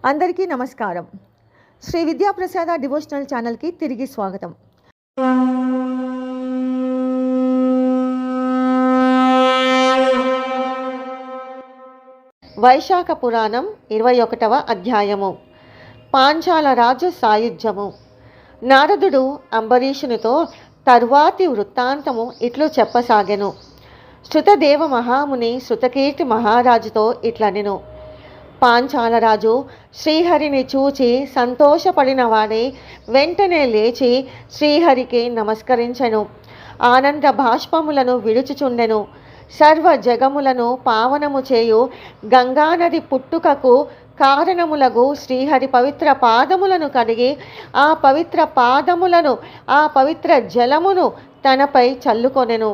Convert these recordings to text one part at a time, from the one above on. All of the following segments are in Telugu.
అందరికీ నమస్కారం. శ్రీ విద్యాప్రసాద డివోషనల్ ఛానల్కి తిరిగి స్వాగతం. వైశాఖ పురాణం 21వ అధ్యాయము. పాంచాల రాజు సాయుధ్యము. నారదుడు అంబరీషునితో తరువాతి వృత్తాంతము ఇట్లు చెప్పసాగెను. శృతదేవ మహాముని శృతకీర్తి మహారాజుతో ఇట్లనెను. పాంచాలరాజు శ్రీహరిని చూచి సంతోషపడిన వాడే వెంటనే లేచి శ్రీహరికి నమస్కరించెను. ఆనంద బాష్పములను విడుచుచుండెను. సర్వ జగములను పావనము చేయు గంగానది పుట్టుకకు కారణములగు శ్రీహరి పవిత్ర పాదములను కడిగి ఆ పవిత్ర పాదములను ఆ పవిత్ర జలమును తనపై చల్లుకొనెను.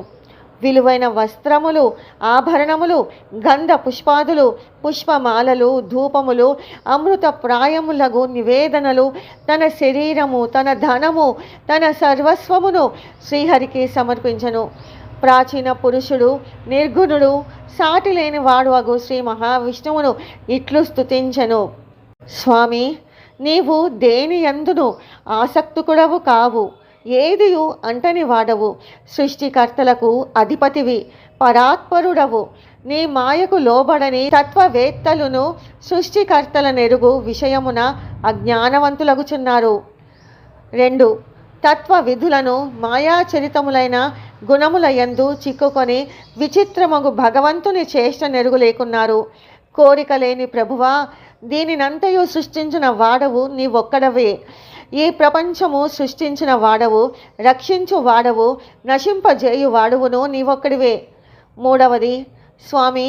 విలువైన వస్త్రములు, ఆభరణములు, గంధ పుష్పాదులు, పుష్పమాలలు, ధూపములు, అమృత ప్రాయములగు నివేదనలు, తన శరీరము, తన ధనము, తన సర్వస్వమును శ్రీహరికి సమర్పించెను. ప్రాచీన పురుషుడు, నిర్గుణుడు, సాటి లేని వాడు అగు శ్రీ మహావిష్ణువును ఇట్లు స్తుతించెను. స్వామి, నీవు దేని యందును ఆసక్తుకుడవు కావు, ఏదియు అంటని వాడవు, సృష్టికర్తలకు అధిపతివి, పరాత్పరుడవు. నీ మాయకు లోబడని తత్వవేత్తలును సృష్టికర్తల నెరుగు విషయమున అజ్ఞానవంతులగుచున్నారు. 2. తత్వ విధులను మాయాచరితములైన గుణముల యందు చిక్కుకొని విచిత్రమగు భగవంతుని చేష్ట నెరుగు లేకున్నారు. కోరిక లేని ప్రభువా, దీనినంతయు సృష్టించిన వాడవు నీవొక్కడవే. ఈ ప్రపంచము సృష్టించిన వాడవు, రక్షించు వాడవు, నశింపజేయు వాడవును నీవొక్కడివే. 3. స్వామి,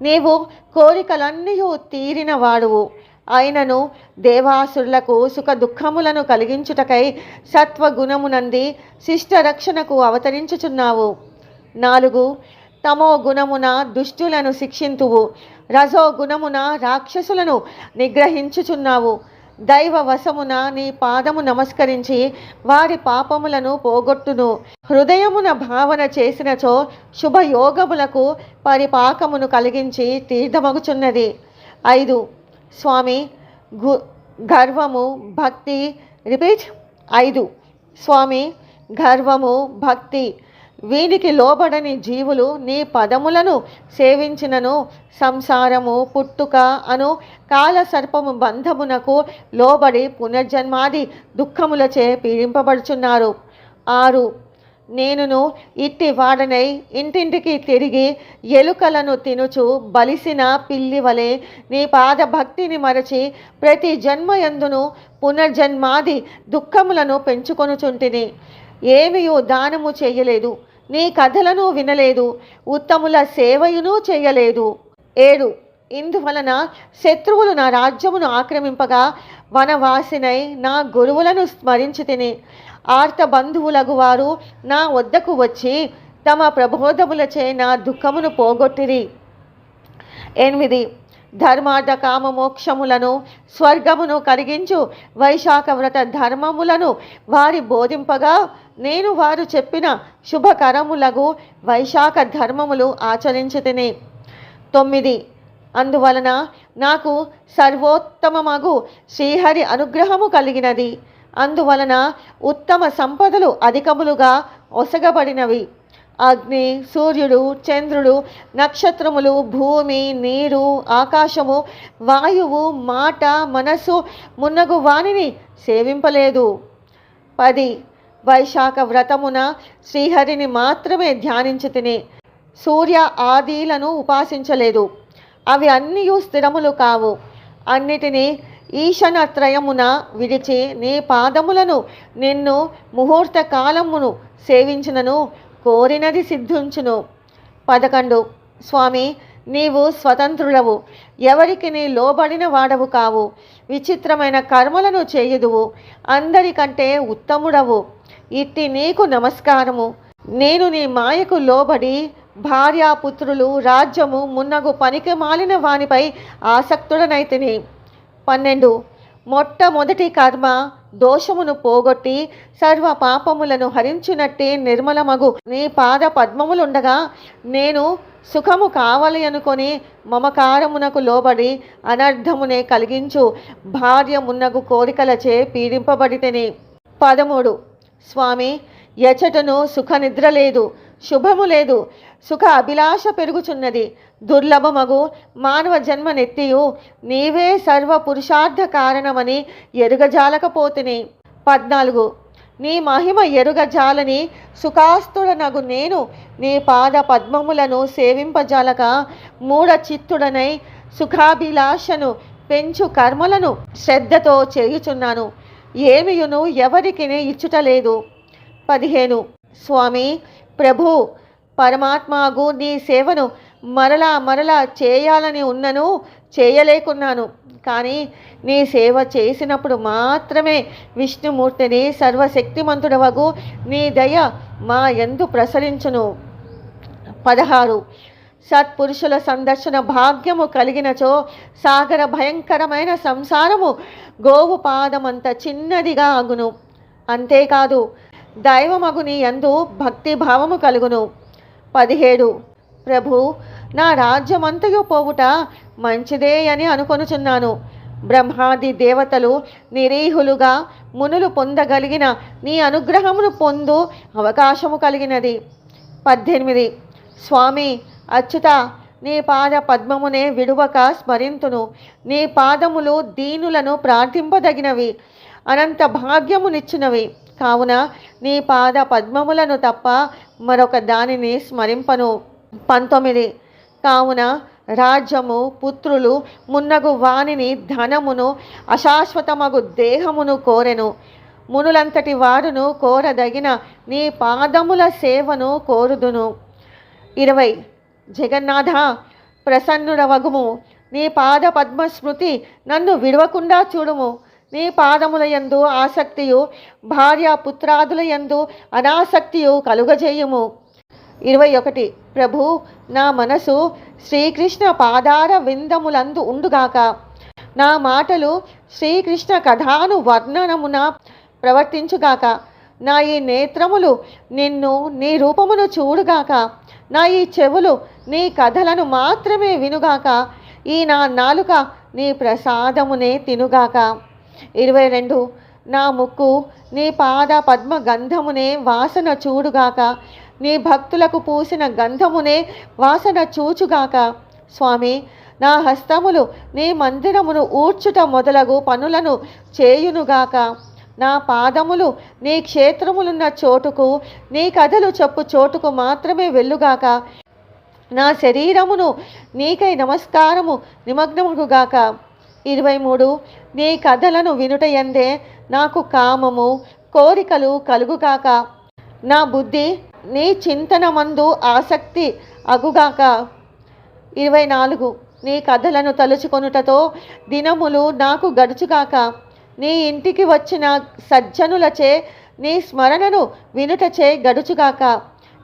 నీవు కోరికలన్నీ తీరిన వాడువు. అయినను దేవాసురులకు సుఖ దుఃఖములను కలిగించుటకై సత్వగుణమునంది శిష్ట రక్షణకు అవతరించుచున్నావు. 4. తమో గుణమున దుష్టులను శిక్షింతువు, రజో గుణమున రాక్షసులను నిగ్రహించుచున్నావు. దైవ వశమున నీ పాదము నమస్కరించి వారి పాపములను పోగొట్టును. హృదయమున భావన చేసినచో శుభయోగములకు పరిపాకమును కలిగించి తీర్థమగుచున్నది. 5. స్వామి, గర్వము, భక్తి. రిపీట్. 5. స్వామి, గర్వము, భక్తి వీనికి లోబడని జీవులు నీ పదములను సేవించినను సంసారము, పుట్టుక అను కాలసర్పము బంధమునకు లోబడి పునర్జన్మాది దుఃఖములచే పీడింపబడుచున్నారు. 6. నేనును ఇట్టి వాడనై ఇంటింటికి తిరిగి ఎలుకలను తినుచు బలిసిన పిల్లి వలె నీ పాద భక్తిని మరచి ప్రతి జన్మయందును పునర్జన్మాది దుఃఖములను పెంచుకొనుచుంటిని. ఏమియు దానము చేయలేదు, నీ కథలను వినలేదు, ఉత్తముల సేవయును చేయలేదు. 7. ఇందువలన శత్రువులు నా రాజ్యమును ఆక్రమింపగా వనవాసినై నా గురువులను స్మరించి తిని ఆర్త బంధువులగు వారు నా వద్దకు వచ్చి తమ ప్రబోధములచే నా దుఃఖమును పోగొట్టిరి. 8. ధర్మార్థ కామ మోక్షములను స్వర్గమును కలిగించు వైశాఖ వ్రత ధర్మములను వారి బోధింపగా నేను వారు చెప్పిన శుభకరములగు వైశాఖ ధర్మములు ఆచరించితిని. 9. అందువలన నాకు సర్వోత్తమమగు శ్రీహరి అనుగ్రహము కలిగినది. అందువలన ఉత్తమ సంపదలు అధికములుగా ఒసగబడినవి. అగ్ని, సూర్యుడు, చంద్రుడు, నక్షత్రములు, భూమి, నీరు, ఆకాశము, వాయువు, మాట, మనస్సు మున్నగు వానిని సేవింపలేదు. 10. వైశాఖ వ్రతమున శ్రీహరిని మాత్రమే ధ్యానించితిని. సూర్య ఆదిలను ఉపాసించలేదు. అవి అన్నీ స్థిరములు కావు. అన్నిటినీ ఈశనత్రయమున విడిచి నీ పాదములను నిన్ను ముహూర్త కాలమును సేవించినను కోరినది సిద్ధించును. 11. స్వామి, నీవు స్వతంత్రుడవు, ఎవరికి నీ లోబడిన వాడవు కావు. విచిత్రమైన కర్మలను చేయుదువు, అందరికంటే ఉత్తముడవు. ఇట్టి నీకు నమస్కారము. నేను నీ మాయకు లోబడి భార్యాపుత్రులు, రాజ్యము మున్నగు పనికి మాలిన వానిపై ఆసక్తుడనైతిని. 12. మొట్టమొదటి కర్మ దోషమును పోగొట్టి సర్వ పాపములను హరించినట్టే నిర్మలమగు నీ పాద పద్మములుండగా నేను సుఖము కావాలి అనుకొని మమకారమునకు లోబడి అనర్థమునే కలిగించు భార్య మున్నగు కోరికలచే పీడింపబడితేనే. 13. స్వామి, ఎచటను సుఖ నిద్ర లేదు, శుభము లేదు, సుఖ అభిలాష పెరుగుచున్నది. దుర్లభమగు మానవ జన్మనెత్తియు నీవే సర్వ పురుషార్థ కారణమని ఎరుగజాలకపోతిని. 14. నీ మహిమ ఎరుగజాలని సుఖాస్తుడనగు నేను నీ పాద పద్మములను సేవింపజాలక మూఢ చిత్తుడనై సుఖాభిలాషను పెంచు కర్మలను శ్రద్ధతో చేయుచున్నాను. ఏమియును ఎవరికి ఇచ్చుటలేదు. 15. స్వామి, ప్రభు, పరమాత్మగు నీ సేవను మరలా చేయాలని ఉన్నను, చేయలేకున్నాను. కానీ నీ సేవ చేసినప్పుడు మాత్రమే విష్ణుమూర్తిని సర్వశక్తిమంతుడవగు నీ దయ మా యందు ప్రసరించును. 16. సత్పురుషుల సందర్శన భాగ్యము కలిగినచో సాగర భయంకరమైన సంసారము గోవు పాదమంత చిన్నదిగా అగును. అంతేకాదు దైవమగుని యందు భక్తి భావము కలుగును. 17. ప్రభు, నా రాజ్యమంతయు పోవుట మంచిదే అని అనుకొనుచున్నాను. బ్రహ్మాది దేవతలు నిరీహులుగా మునులు పొందగలిగిన నీ అనుగ్రహమును పొందు అవకాశము కలిగినది. 18. స్వామి అచ్యుత, నీ పాద పద్మమునే విడువక స్మరింతును. నీ పాదములు దీనులను ప్రార్థింపదగినవి, అనంత భాగ్యమునిచ్చినవి. కావున నీ పాద పద్మములను తప్ప మరొక దానిని స్మరింపను. 19. కావున రాజ్యము, పుత్రులు మున్నగు వానిని, ధనమును, అశాశ్వతమగు దేహమును కోరెను. మునులంతటి వారును కోరదగిన నీ పాదముల సేవను కోరుదును. 20. జగన్నాథ, ప్రసన్నుడవగుము. నీ పాద పద్మ స్మృతి నన్ను విడవకుండా చూడుము. నీ పాదముల యందు ఆసక్తియు, భార్యాపుత్రాదుల యందు అనాసక్తియు కలుగజేయుము. 21. ప్రభు, నా మనసు శ్రీకృష్ణ పాదార విందములందు ఉండుగాక. నా మాటలు శ్రీకృష్ణ కథాను వర్ణనమున ప్రవర్తించుగాక. నా ఈ నేత్రములు నిన్ను, నీ రూపమును చూడుగాక. నా ఈ చెవులు నీ కథలను మాత్రమే వినుగాక. ఈ నా నాలుక నీ ప్రసాదమునే తినుగాక. 22. నా ముక్కు నీ పాద పద్మ గంధమునే వాసన చూడుగాక. నీ భక్తులకు పూసిన గంధమునే వాసన చూచుగాక. స్వామి, నా హస్తములు నీ మందిరమును ఊడ్చుట మొదలగు పనులను చేయునుగాక. నా పాదములు నీ క్షేత్రములున్న చోటుకు, నీ కథలు చెప్పు చోటుకు మాత్రమే వెళ్ళుగాక. నా శరీరమును నీకై నమస్కారము నిమగ్నముగాక. 23. నీ కథలను వినుటయందే నాకు కామము, కోరికలు కలుగుగాక. నా బుద్ధి నీ చింతనమందు ఆసక్తి అగుగాక. 24. నీ కథలను తలుచుకొనుటతో దినములు నాకు గడుచుగాక. నీ ఇంటికి వచ్చిన సజ్జనులచే నీ స్మరణను వినుటచే గడుచుగాక.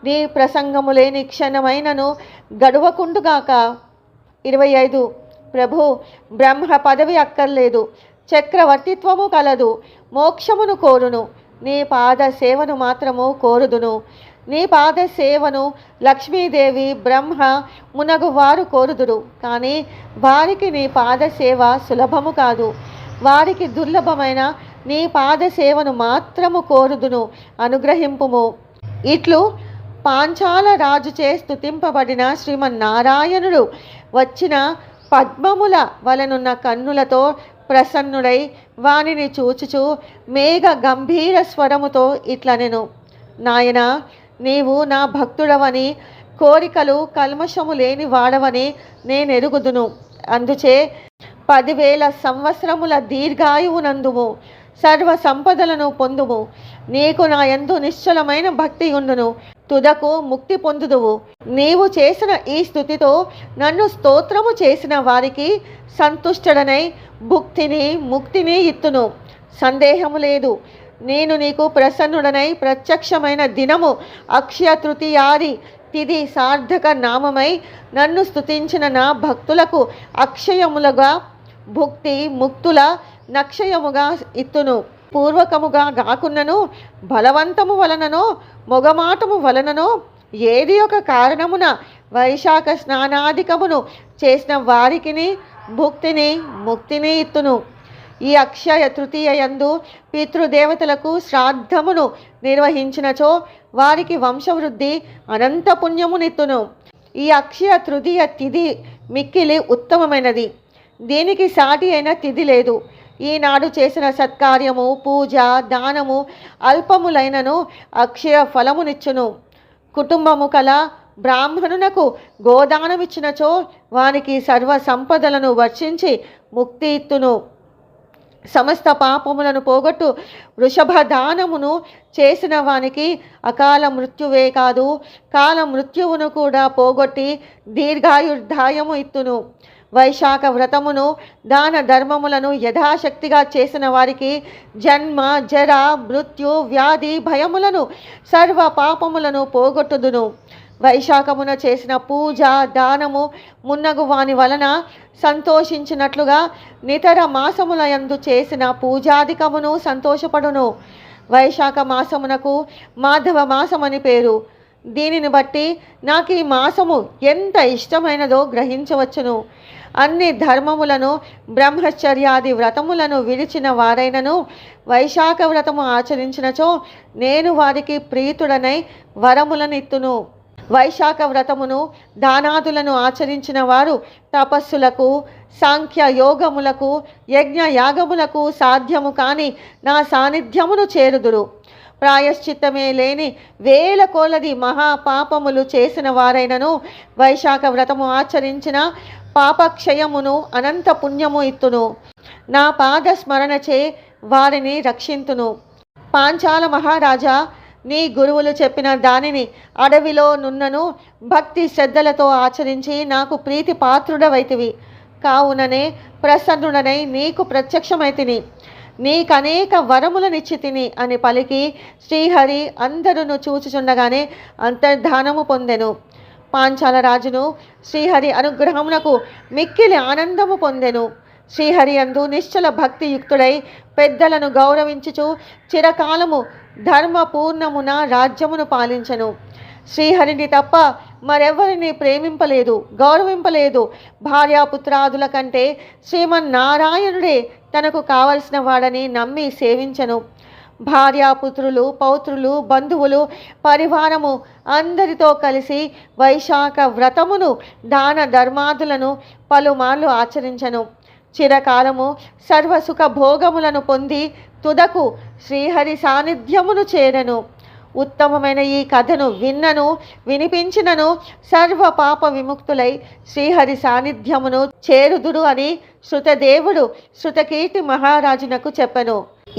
నీ ప్రసంగములేని క్షణమైనను గడువకుండుగాక. 25. ప్రభు, బ్రహ్మ పదవి అక్కర్లేదు, చక్రవర్తిత్వము కలదు, మోక్షమును కోరును. నీ పాద సేవను మాత్రము కోరుదును. నీ పాద సేవను లక్ష్మీదేవి, బ్రహ్మ మునగు వారు కోరుదురు. కానీ వారికి నీ పాద సేవ సులభము కాదు. వారికి దుర్లభమైన నీ పాద సేవను మాత్రము కోరుదును, అనుగ్రహింపుము. ఇట్లు పాంచాల రాజుచే స్తుతింపబడిన శ్రీమన్నారాయణుడు వచ్చిన పద్మముల వలనున్న కన్నులతో ప్రసన్నుడై వానిని చూచుచు మేఘ గంభీర స్వరముతో ఇట్లనెను. నాయన, నీవు నా భక్తుడవని, కోరికలు కల్మషము లేని వాడవని నేనెరుగుదును. అందుచే 10,000 సంవత్సరముల దీర్ఘాయువునందుము, సర్వ సంపదలను పొందుము. నీకు నా యందు నిశ్చలమైన భక్తి ఉండును, తుదకు ముక్తి పొందుదువు. నీవు చేసిన ఈ స్తుతితో నన్ను స్తోత్రము చేసిన వారికి సంతుష్టడనై భుక్తిని, ముక్తిని ఇత్తును. సందేహము లేదు. నేను నీకు ప్రసన్నుడనై ప్రత్యక్షమైన దినము అక్షయ తృతీయాది తిథి సార్థక నామమై నన్ను స్తుతించిన నా భక్తులకు అక్షయములుగా భుక్తి ముక్తుల నక్షయముగా ఇత్తును. పూర్వకముగా గాకున్నను బలవంతము వలననో మొగమాటము వలననో ఏది ఒక కారణమున వైశాఖ స్నానాధికమును చేసిన వారికిని భుక్తిని ముక్తిని ఇత్తును. ఈ అక్షయ తృతీయ యందు పితృదేవతలకు శ్రాద్ధమును నిర్వహించినచో వారికి వంశవృద్ధి అనంత పుణ్యమునిత్తును. ఈ అక్షయ తృతీయ తిథి మిక్కిలి ఉత్తమమైనది. దీనికి సాటి అయిన తిథి లేదు. ఈనాడు చేసిన సత్కార్యము పూజ దానము అల్పములైనను అక్షయ ఫలమునిచ్చును. కుటుంబము కల బ్రాహ్మణునకు గోదానమిచ్చినచో వానికి సర్వ సంపదలను వర్షించి ముక్తి ఇత్తును. సమస్త పాపములను పోగొట్టు వృషభ దానమును చేసిన వానికి అకాల మృత్యువే కాదు కాల మృత్యువును కూడా పోగొట్టి దీర్ఘాయుర్ధాయము ఇత్తును. వైశాఖ వ్రతమును దాన ధర్మములను యథాశక్తిగా చేసిన వారికి జన్మ జర మృత్యు వ్యాధి భయములను సర్వ పాపములను పోగొట్టుదును. వైశాఖమున చేసిన పూజ దానము మున్నగు వాని వలన సంతోషించినట్లుగా నితర మాసముల యందు చేసిన పూజాధికమును సంతోషపడును. వైశాఖ మాసమునకు మాధవ మాసమని పేరు. దీనిని బట్టి నాకు ఈ మాసము ఎంత ఇష్టమైనదో గ్రహించవచ్చును. అన్ని ధర్మములను బ్రహ్మచర్యాది వ్రతములను విడిచిన వారైనను వైశాఖ వ్రతము ఆచరించినచో నేను వారికి ప్రీతుడనై వరములనిత్తును. వైశాఖ వ్రతమును దానాదులను ఆచరించిన వారు తపస్సులకు సాంఖ్య యోగములకు యజ్ఞ యాగములకు సాధ్యము కాని నా సాన్నిధ్యమును చేరుదురు. ప్రాయశ్చిత్తమే లేని వేల కొలది మహాపాపములు చేసిన వారైనను వైశాఖ వ్రతము ఆచరించిన పాపక్షయమును అనంత పుణ్యము ఇత్తును. నా పాద స్మరణచే వారిని రక్షింతును. పాంచాల మహారాజా, నీ గురువులు చెప్పిన దానిని అడవిలో నున్నను భక్తి శ్రద్ధలతో ఆచరించి నాకు ప్రీతి పాత్రుడవైతివి. కావుననే ప్రసన్నుడనై నీకు ప్రత్యక్షమైతిని. నీకనేక వరములనిచ్చితిని అని పలికి శ్రీహరి అందరును చూచుచుండగానే అంతర్ధానము పొందెను. పాంచాల రాజును శ్రీహరి అనుగ్రహమునకు మిక్కిలి ఆనందము పొందెను. శ్రీహరి అందు నిశ్చల భక్తియుక్తుడై పెద్దలను గౌరవించుచు చిరకాలము ధర్మపూర్ణమున రాజ్యమును పాలించెను. శ్రీహరిని తప్ప మరెవరిని ప్రేమింపలేదు, గౌరవింపలేదు. భార్యాపుత్రాదుల కంటే శ్రీమన్నారాయణుడే తనకు కావలసిన వాడని నమ్మి సేవించెను. భార్యాపుత్రులు పౌత్రులు బంధువులు పరివారము అందరితో కలిసి వైశాఖ వ్రతమును దాన ధర్మాదులను పలుమార్లు ఆచరించెను. చిరకాలము సర్వసుఖ భోగములను పొంది తుదకు శ్రీహరి సాన్నిధ్యమును చేరెను. ఉత్తమమైన ఈ కథను విన్నను వినిపించినను సర్వ పాప విముక్తులై శ్రీహరి సాన్నిధ్యమును చేరుదురు అని శృతదేవుడు శృతకీర్తి మహారాజునకు చెప్పెను.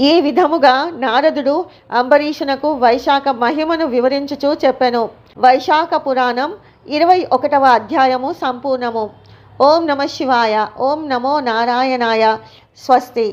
ఈ విధముగా నారదుడు అంబరీషునకు వైశాఖ మహిమను వివరించుచూ చెప్పెను. వైశాఖ పురాణం 21వ అధ్యాయము సంపూర్ణము. ఓం నమ శివాయ. ఓం నమో నారాయణాయ. స్వస్తి.